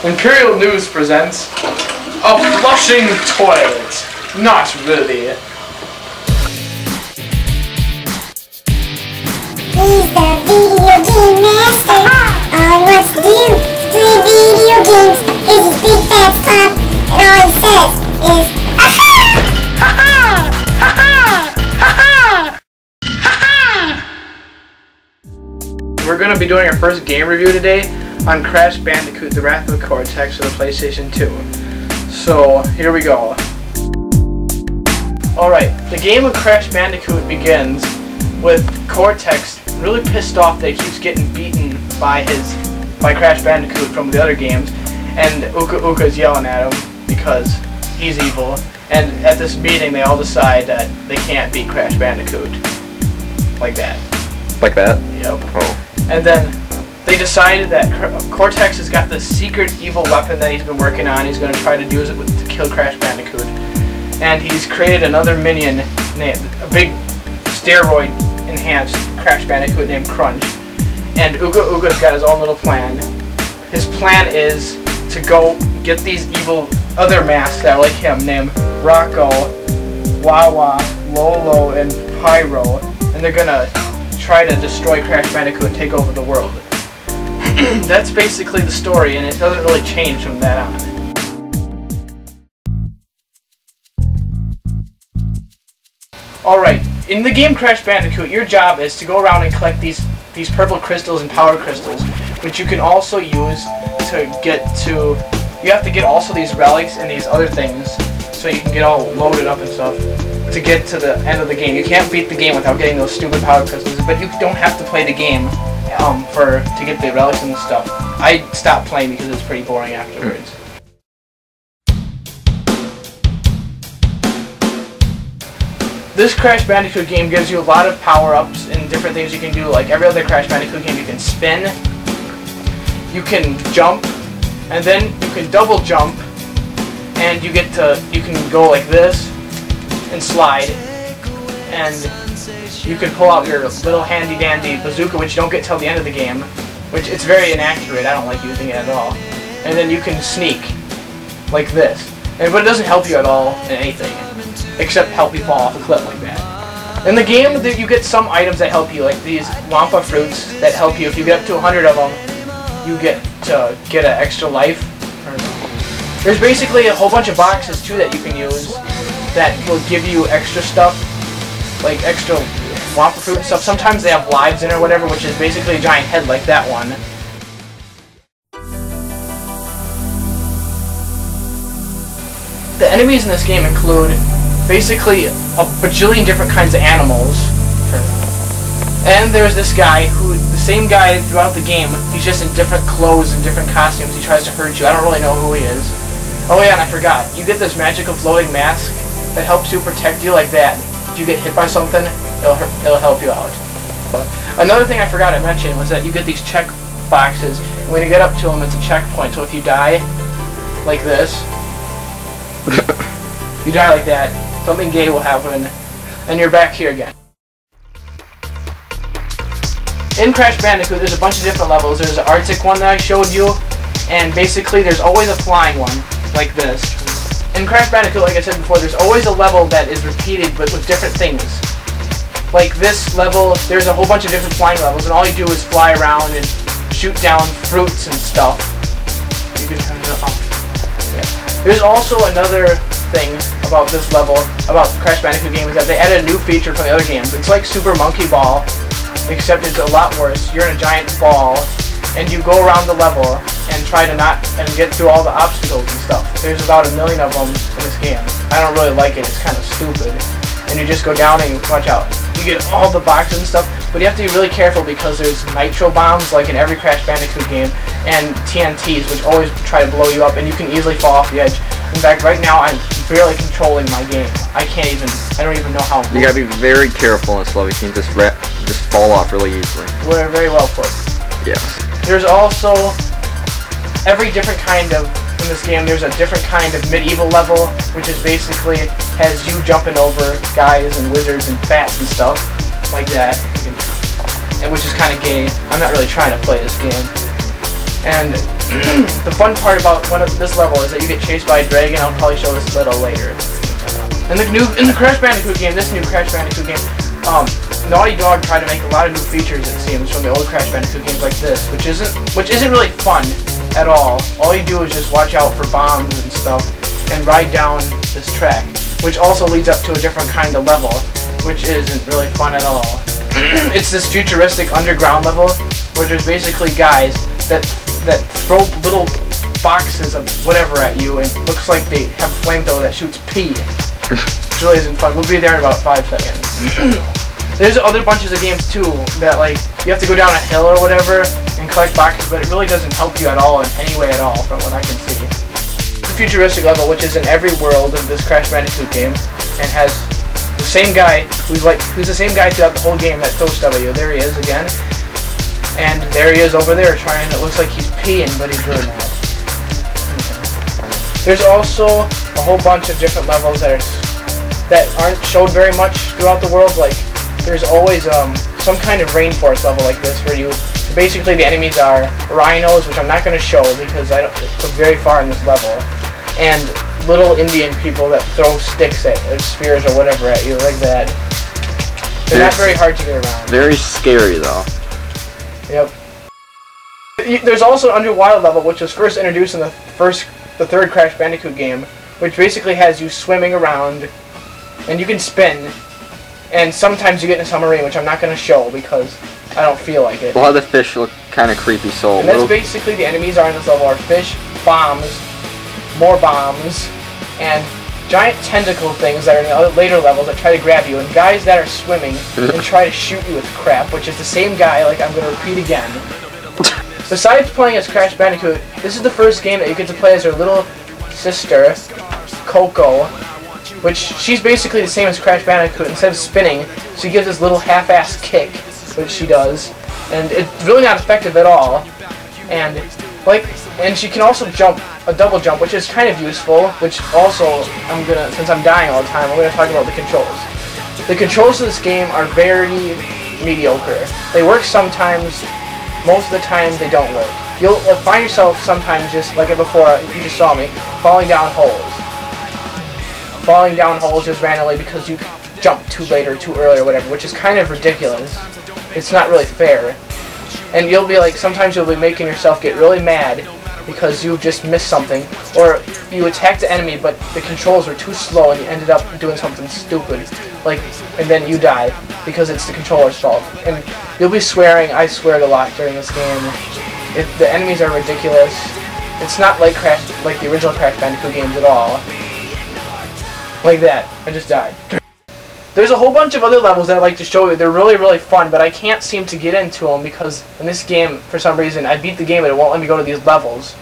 Imperial News presents a flushing toilet. Not really. He's the video game master. All he wants to do is play video games. Is his big fat slop, and all he says is aha! Ha-ha! Ha-ha! Ha-ha! Ha-ha! We're gonna be doing our first game review today on Crash Bandicoot, The Wrath of Cortex for the PlayStation 2. So, here we go. Alright, the game of Crash Bandicoot begins with Cortex really pissed off that he keeps getting beaten by Crash Bandicoot from the other games, and Uka Uka's yelling at him because he's evil, and at this meeting they all decide that they can't beat Crash Bandicoot. Like that. Like that? Yep. Oh. And then they decided that Cortex has got this secret evil weapon that he's been working on. He's going to try to use it to kill Crash Bandicoot. And he's created another minion, named a big steroid-enhanced Crash Bandicoot named Crunch. And Uga Uga's got his own little plan. His plan is to go get these evil other masks that are like him, named Rocco, Wawa, Lolo, and Pyro. And they're going to try to destroy Crash Bandicoot and take over the world. That's basically the story, and it doesn't really change from that on. Alright, in the game Crash Bandicoot, your job is to go around and collect these purple crystals and power crystals, which you can also use to get to... You have to get also these relics and these other things, so you can get all loaded up and stuff, to get to the end of the game. You can't beat the game without getting those stupid power crystals, but you don't have to play the game to get the relics and stuff. I stopped playing because it's pretty boring afterwards. This Crash Bandicoot game gives you a lot of power-ups and different things you can do. Like every other Crash Bandicoot game, you can spin, you can jump, and then you can double jump, and you can go like this and slide, and you can pull out your little handy-dandy bazooka, which you don't get till the end of the game, which it's very inaccurate. I don't like using it at all. And then you can sneak, like this. But it doesn't help you at all in anything, except help you fall off a cliff like that. In the game, you get some items that help you, like these Wampa fruits that help you. If you get up to 100 of them, you get to get an extra life. There's basically a whole bunch of boxes, too, that you can use that will give you extra stuff, like extra Wampa fruit and stuff. Sometimes they have lives in it or whatever, which is basically a giant head like that one. The enemies in this game include basically a bajillion different kinds of animals. And there's this guy who, the same guy throughout the game, he's just in different clothes and different costumes. He tries to hurt you. I don't really know who he is. Oh yeah, and I forgot. You get this magical floating mask that helps you protect you like that. If you get hit by something, it'll help you out. But another thing I forgot to mention was that you get these check boxes, and when you get up to them, it's a checkpoint. So if you die, like this, you die like that, something gay will happen, and you're back here again. In Crash Bandicoot, there's a bunch of different levels. There's the Arctic one that I showed you, and basically there's always a flying one, like this. In Crash Bandicoot, like I said before, there's always a level that is repeated, but with different things. Like this level, there's a whole bunch of different flying levels, and all you do is fly around and shoot down fruits and stuff. You can turn it off. Yeah. There's also another thing about this level, about Crash Bandicoot game, is that they added a new feature from the other games. It's like Super Monkey Ball, except it's a lot worse. You're in a giant ball, and you go around the level and try to get through all the obstacles and stuff. There's about 1 million of them in this game. I don't really like it. It's kind of stupid. And you just go down and watch out. You get all the boxes and stuff, but you have to be really careful because there's nitro bombs, like in every Crash Bandicoot game, and TNTs, which always try to blow you up, and you can easily fall off the edge. In fact, right now, I'm barely controlling my game. I don't even know how. You gotta be very careful in this level. You can just fall off really easily. We're very well put. Yes. There's also every different kind of, in this game, there's a different kind of medieval level, which is basically has you jumping over guys and wizards and bats and stuff, like that, and which is kind of gay. I'm not really trying to play this game. And the fun part about this level is that you get chased by a dragon. I'll probably show this a little later. In the Crash Bandicoot game, this new Crash Bandicoot game, Naughty Dog tried to make a lot of new features, it seems, from the old Crash Bandicoot games like this, which isn't really fun at all. All you do is just watch out for bombs and stuff and ride down this track, which also leads up to a different kind of level, which isn't really fun at all. It's this futuristic underground level where there's basically guys that throw little boxes of whatever at you, and it looks like they have a flamethrower that shoots pee. It really isn't fun. We'll be there in about 5 seconds. There's other bunches of games too that, like, you have to go down a hill or whatever and collect boxes, but it really doesn't help you at all in any way at all from what I can see. The futuristic level, which is in every world of this Crash Bandicoot game, and has the same guy who's the same guy throughout the whole game that throws W. There he is again. And there he is over there trying, it looks like he's peeing, but he's really not. There's also a whole bunch of different levels that aren't showed very much throughout the world. Like, there's always some kind of rainforest level like this where basically the enemies are rhinos, which I'm not going to show because I don't go very far in this level, and little Indian people that throw sticks at or spheres or whatever at you like that. They're not very hard to get around. Very scary though. Yep. There's also an underwater level, which was first introduced in the third Crash Bandicoot game, which basically has you swimming around, and you can spin, and sometimes you get in a submarine, which I'm not going to show because I don't feel like it. A lot of the fish look kind of creepy, so... And that's basically the enemies are in this level are fish, bombs, more bombs, and giant tentacle things that are in the other later levels that try to grab you, and guys that are swimming and try to shoot you with crap, which is the same guy, like I'm going to repeat again. Besides playing as Crash Bandicoot, this is the first game that you get to play as her little sister, Coco, which she's basically the same as Crash Bandicoot. Instead of spinning, she gives this little half-ass kick, which she does, and it's really not effective at all. And she can also jump, a double jump, which is kind of useful, which also, since I'm dying all the time, I'm gonna talk about the controls. The controls of this game are very mediocre. They work sometimes, most of the time they don't work. You'll find yourself sometimes, just like before, you just saw me, falling down holes. Falling down holes just randomly because you jumped too late or too early or whatever, which is kind of ridiculous. It's not really fair. And you'll be like, sometimes you'll be making yourself get really mad because you just missed something, or you attacked the enemy but the controls were too slow and you ended up doing something stupid, and then you die because it's the controller's fault. And you'll be swearing. I swear a lot during this game. The enemies are ridiculous. It's not like the original Crash Bandicoot games at all. Like that. I just died. There's a whole bunch of other levels that I'd like to show you. They're really, really fun, but I can't seem to get into them because in this game, for some reason, I beat the game but it won't let me go to these levels.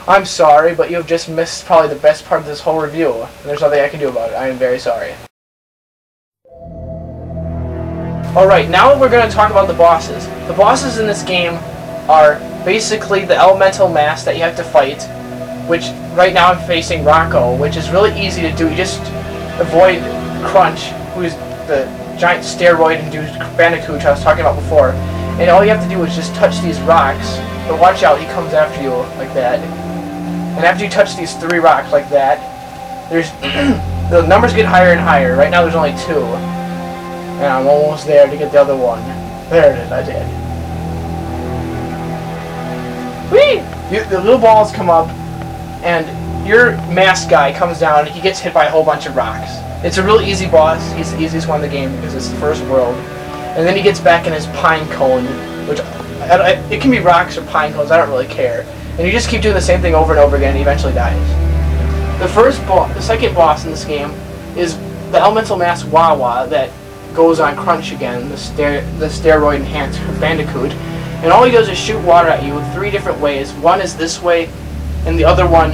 I'm sorry, but you've just missed probably the best part of this whole review, and there's nothing I can do about it. I am very sorry. Alright, now we're going to talk about the bosses. The bosses in this game are basically the elemental mass that you have to fight, which right now I'm facing Rocco, which is really easy to do. You just avoid Crunch, who's the giant steroid-induced Bandicoot I was talking about before, and all you have to do is just touch these rocks, but watch out, he comes after you like that. And after you touch these 3 rocks like that, the numbers get higher and higher. Right now there's only 2, and I'm almost there to get the other one. There it is, I did. Whee! The little balls come up, and your mask guy comes down, and he gets hit by a whole bunch of rocks. It's a really easy boss. He's the easiest one in the game because it's the first world. And then he gets back in his pine cone, which it can be rocks or pine cones, I don't really care. And you just keep doing the same thing over and over again and he eventually dies. The second boss in this game is the elemental mass Wawa that goes on Crunch again, the steroid enhanced Bandicoot. And all he does is shoot water at you 3 different ways. One is this way, and the other one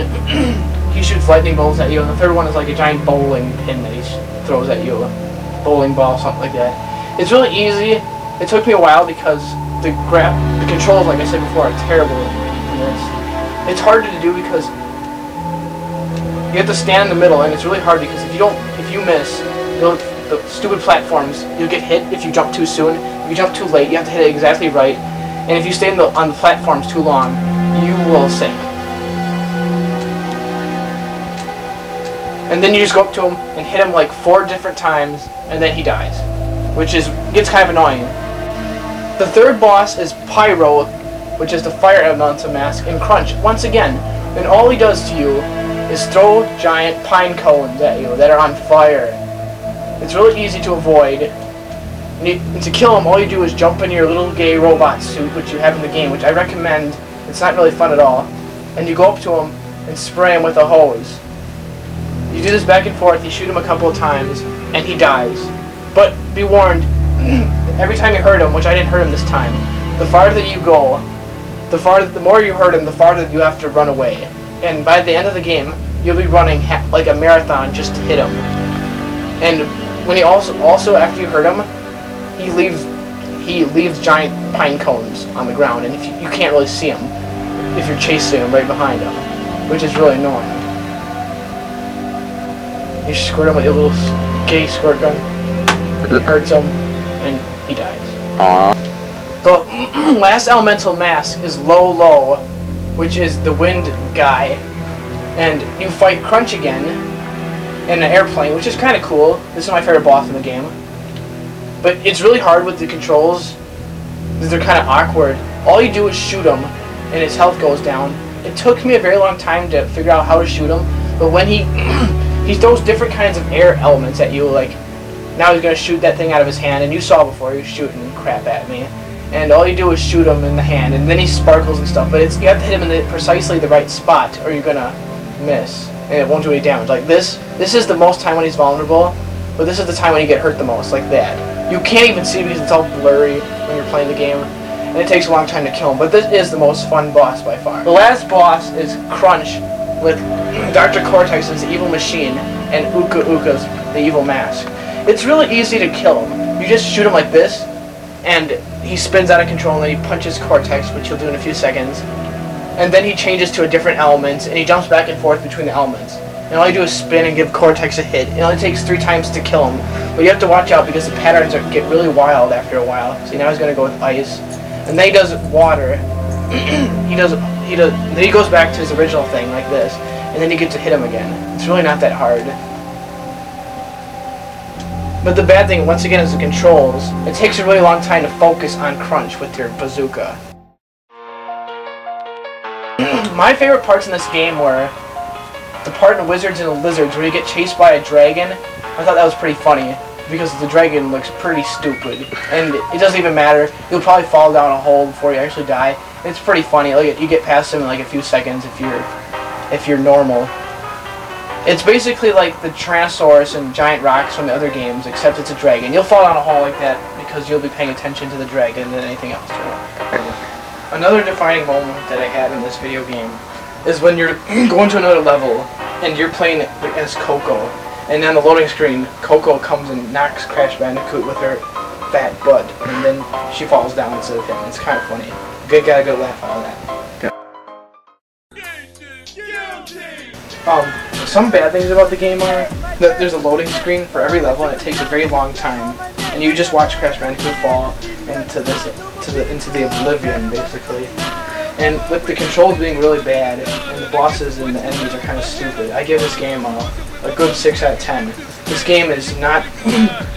he shoots lightning bolts at you, and the third one is like a giant bowling pin that he throws at you. Bowling ball, something like that. It's really easy. It took me a while because the controls, like I said before, are terrible in this. It's hard to do because you have to stand in the middle, and it's really hard because if you miss, the stupid platforms, you'll get hit if you jump too soon. If you jump too late, you have to hit it exactly right. And if you stay on the platforms too long, you will sink. And then you just go up to him and hit him like 4 different times, and then he dies, which gets kind of annoying. The third boss is Pyro, which is the fire elemental mask in Crunch. Once again, and all he does to you is throw giant pine cones at you that are on fire. It's really easy to avoid. And to kill him, all you do is jump in your little gay robot suit, which you have in the game, which I recommend. It's not really fun at all. And you go up to him and spray him with a hose. You do this back and forth, you shoot him a couple of times, and he dies. But be warned, every time you hurt him, which I didn't hurt him this time, the farther you go, the more you hurt him, the farther you have to run away. And by the end of the game, you'll be running like a marathon just to hit him. And when he also after you hurt him, he leaves giant pine cones on the ground, and if you can't really see him if you're chasing him right behind him, which is really annoying. You squirt him with your little gay squirt gun. It hurts him, and he dies. The last elemental mask is Low, which is the wind guy, and you fight Crunch again in an airplane, which is kind of cool. This is my favorite boss in the game. But it's really hard with the controls, because they're kind of awkward. All you do is shoot him, and his health goes down. It took me a very long time to figure out how to shoot him, but when he throws different kinds of air elements at you, like now he's going to shoot that thing out of his hand, and you saw before he was shooting crap at me. And all you do is shoot him in the hand, and then he sparkles and stuff, but you have to hit him in precisely the right spot, or you're going to miss, and it won't do any damage. Like this is the most time when he's vulnerable, but this is the time when you get hurt the most, like that. You can't even see because it's all blurry when you're playing the game, and it takes a long time to kill him, but this is the most fun boss by far. The last boss is Crunch, with Dr. Cortex as the evil machine, and Uka Uka's the evil mask. It's really easy to kill him. You just shoot him like this, and he spins out of control, and then he punches Cortex, which he'll do in a few seconds. And then he changes to a different element, and he jumps back and forth between the elements. And all you do is spin and give Cortex a hit. It only takes 3 times to kill him. But you have to watch out because the patterns get really wild after a while. See, now he's going to go with ice. And then he does water. Then he goes back to his original thing, like this. And then you get to hit him again. It's really not that hard. But the bad thing, once again, is the controls. It takes a really long time to focus on Crunch with your bazooka. My favorite parts in this game were the part in Wizards and the Lizards where you get chased by a dragon. I thought that was pretty funny because the dragon looks pretty stupid, and it doesn't even matter. You'll probably fall down a hole before you actually die. It's pretty funny. Like, you get past him in like a few seconds if you're normal. It's basically like the Tyrannosaurus and giant rocks from the other games, except it's a dragon. You'll fall down a hole like that because you'll be paying attention to the dragon than anything else. Another defining moment that I had in this video game is when you're going to another level and you're playing as Coco, and on the loading screen, Coco comes and knocks Crash Bandicoot with her fat butt, and then she falls down instead of him. It's kind of funny. Got a good laugh out of that. Some bad things about the game are that there's a loading screen for every level, and it takes a very long time, and you just watch Crash Bandicoot fall into the oblivion, basically. And with the controls being really bad, and the bosses and the enemies are kind of stupid, I give this game a good 6 out of 10. This game is not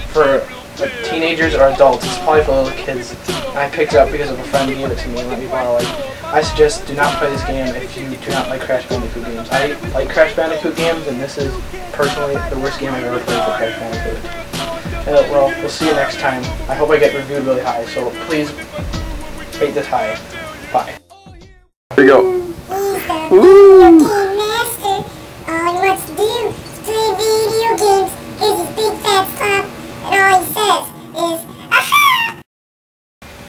for like teenagers or adults. It's probably for little kids. And I picked it up because of a friend who gave it to me and let me borrow it. I suggest do not play this game if you do not like Crash Bandicoot games. I like Crash Bandicoot games, and this is personally the worst game I've ever played for Crash Bandicoot. Well, we'll see you next time. I hope I get reviewed really high, so please rate this high. Bye. There you go.